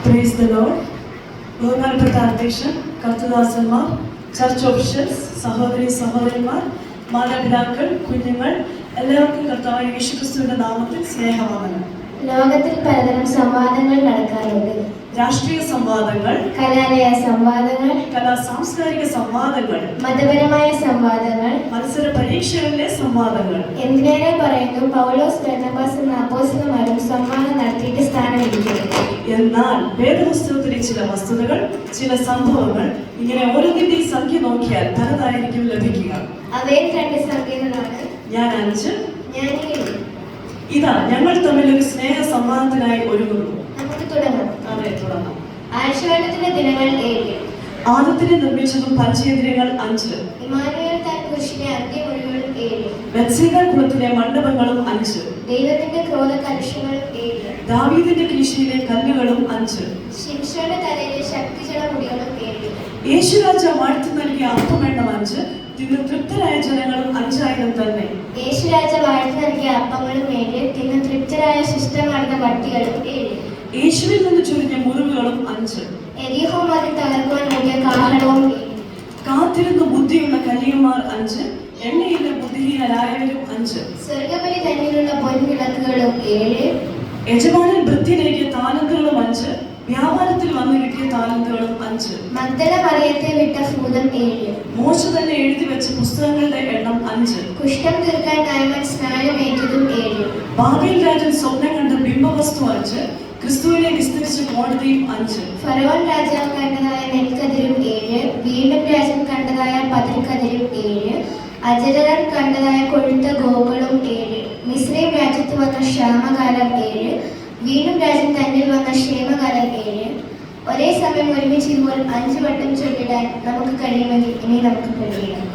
Praise the Lord. ബഹുമാനപ്പെട്ട അധ്യക്ഷൻ, കർത്തദാസന്മാർ, church officials, സഹോദരന്മാർ, മാതാപിതാക്കൾ, കുഞ്ഞുങ്ങൾ, എല്ലാവർക്കും കർത്താവായ യേശുക്രിസ്തുവിന്റെ നാമത്തിൽ സ്നേഹവന്ദനം. ലോകത്തിൽ പലതരം സംവാദങ്ങൾ നടക്കാറുണ്ട്. രാഷ്ട്രീയ സംവാദങ്ങൾ, കലാലയ സംവാദങ്ങൾ, സാംസ്കാരിക സംവാദങ്ങൾ, മതപരമായ സംവാദങ്ങൾ, മത്സര പരീക്ഷകളിലെ സംവാദങ്ങൾ. എന്തിനേറെ പറയുന്നു, പൗലോസ് ബർന്നബാസും അപ്പോസ്തലന്മാരും സംവാദം നടത്തിയിട്ട് സ്ഥാനമിരിക്കുന്നു. എന്നാൽ വേദപുസ്തകത്തിലെ ചില വസ്തുതകൾ, ചില സംഭവങ്ങൾ, ഇങ്ങനെ ഓരോന്നിന്റെയും സംഖ്യ നോക്കിയാൽ പലതായിരിക്കും ലഭിക്കുക. അവയിൽ 2 സംഖ്യകളാണ്. ഞാൻ 5, ഞാൻ 7. ഇതാ ഞങ്ങൾ തമ്മിൽ ഒരു സ്നേഹ സംവാദത്തിനായി ഒരുങ്ങുന്നു. നമുക്ക് തുടങ്ങാം. അതെ, തുടങ്ങാം. ആഴ്ചവട്ടത്തിന്റെ ദിനങ്ങൾ 7. ആദത്തിനെ നിർമ്മിച്ചതും പഞ്ചേന്ദ്രിയങ്ങൾ 5. ഇമ്മാനുവേൽ താൻ കുരിശിലെ അന്ത്യമൊഴികളും 7. ബത്സേദ കുളത്തിലെ മണ്ഡപങ്ങളും 5. ദൈവത്തിന്റെ ക്രോധ കലുഷങ്ങളും 7. ദാവീദിന്റെ കീശയിലെ കല്ലുകളും 5. ശിംശോന്റെ തലയിലെ ശക്തിജട മുടികളും 7. യേശുരാജ വാഴ്ത്തി നൽകിയ അപ്പമെണ്ണം 5. തിന്ന് തൃപ്തരായ ജനങ്ങളും 5000 തന്നെ. യേശുരാജ വാഴ്ത്തി നൽകിയ അപ്പങ്ങളും 7. തിന്ന് തൃപ്തരായ ശിഷ്ടമാർന്ന പട്ടികളും 7. യേശുവിൽ നിന്ന് ചൊരിഞ്ഞ മുറിവുകളും 5. എരിഹോ മതിൽ തകർക്കുവാൻ വേണ്ടിയ കാഹളവും 7. കാത്തിരുന്ന് ബുദ്ധിയുള്ള കന്യകമാർ 5. എണ്ണയിലെ ബുദ്ധിഹീനരായവരും 5. സ്വർഗബലി തന്നിലുള്ള പൊൻവിളക്കുകളും 7. യജമാനൻ വൃത്തിയിലേക്കിയ താലന്തുകളും 5. വ്യാപാരത്തിൽ വന്നു കിട്ടിയ താലന്തുകളും 5. മഗ്ദല മറിയത്തെ വിട്ട ഭൂതം 7. മോശ തന്നെ എഴുതി വെച്ച പുസ്തകങ്ങളുടെ എണ്ണം 5. കുഷ്ഠം തീർക്കാൻ നായ്മൻ സ്നാനമേറ്റതും 7. ബാബേൽ രാജൻ സ്വപ്നം കണ്ട ബിംബവസ്തു 5. ക്രിസ്തുവിനെ വിസ്തരിച്ച കോടതിയും 5. ഫറവോൻ രാജാവ് കണ്ടതായ നെൽക്കതിരും 7. വീണ്ടും രാജൻ കണ്ടതായ പതിർക്കതിരും 7. അജരൻ കണ്ടതായ കൊഴുത്ത ഗോകളും 7. മിസ്രൈം രാജ്യത്ത് വന്ന ക്ഷാമകാലം 7. വീണ്ടും രാജൻ തന്നിൽ വന്ന ക്ഷേമകാലം 7. ഒരേ സമയം ഒരുമിച്ച് ഇതുപോലെ 5 വട്ടം ചൊല്ലിടാൻ നമുക്ക് കഴിയുമെങ്കിൽ ഇനി നമുക്ക് കഴിയണം.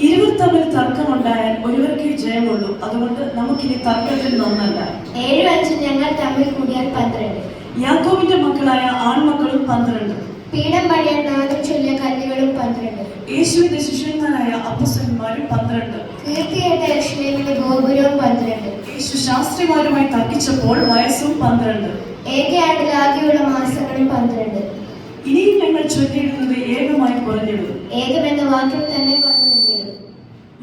ഇരുവർ തമ്മിൽ തർക്കമുണ്ടായാൽ ഒരുവർക്കേ ജയമുള്ളൂ. അതുകൊണ്ട് നമുക്കിനി തർക്കത്തിൽ നിന്നല്ല. 7 5 ഞങ്ങൾ തമ്മിൽ കൂടിയാൽ 12. യാക്കോബിന്റെ മക്കളായ ആൺമക്കളും 12. പീഠം പണിയാൻ നാദം ചൊല്ലിയ കല്ലുകളും 12. യേശുവിന്റെ ശിഷ്യന്മാരായ അപ്പോസ്തലന്മാരും 12. കീർത്തിയേറ്റ യെരൂശലേമിലെ ഗോപുരവും 12. യേശു ശാസ്ത്രിമാരുമായി തർക്കിച്ചപ്പോൾ വയസ്സും 12. ഏകയാണ്ടിലാകെയുള്ള മാസങ്ങളും 12. ഇനിയും ഞങ്ങൾ ചൊല്ലിയിടുന്നത് ഏകമായി കുറഞ്ഞിടും. ഏകമെന്ന വാക്യം തന്നെ വന്നു നിന്നിടും.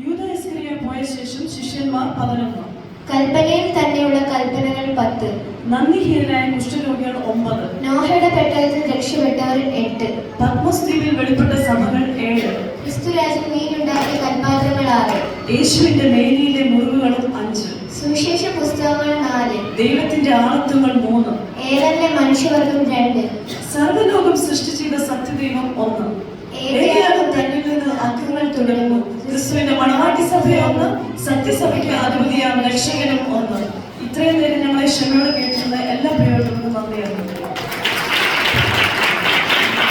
യൂദാ ഇസ്കറിയ പോയ ശേഷം ശിഷ്യന്മാർ 11. കൽപ്പനയിൽ തന്നെയുള്ള കൽപ്പനകൾ 10. നന്ദിഹീനരായ കുഷ്ഠരോഗികൾ 9. നോഹയുടെ പെട്ടകത്തിൽ രക്ഷപ്പെട്ടവർ 8. പത്മോസ് ദ്വീപിൽ വെളിപ്പെട്ട സഭകൾ 7. ക്രിസ്തുരാജൻ മീനുണ്ടാക്കിയ കൽപാത്രങ്ങൾ 6. യേശുവിന്റെ മേനിയിലെ മുറിവുകളും 5. സുവിശേഷ പുസ്തകങ്ങൾ 4. ദൈവത്തിന്റെ ആളത്വങ്ങൾ 3. ഏതന്നെ മനുഷ്യവർഗം 2. സർവ്വലോകം സൃഷ്ടി ചെയ്ത സത്യദൈവം 1. ഏകയാകും തന്നിൽ നിന്ന് അക്കങ്ങൾ തുടരുന്നു. ക്രിസ്തുവിന്റെ മണവാട്ടി സഭ 1. സത്യസഭയ്ക്ക് അധിപതിയാം രക്ഷകനും 1. ഇത്രയും നേരം ഞങ്ങളെ ക്ഷമയോടെ കേട്ടിരുന്ന എല്ലാ പ്രിയപ്പെട്ടവർക്കും നന്ദി അറിയിക്കുന്നു.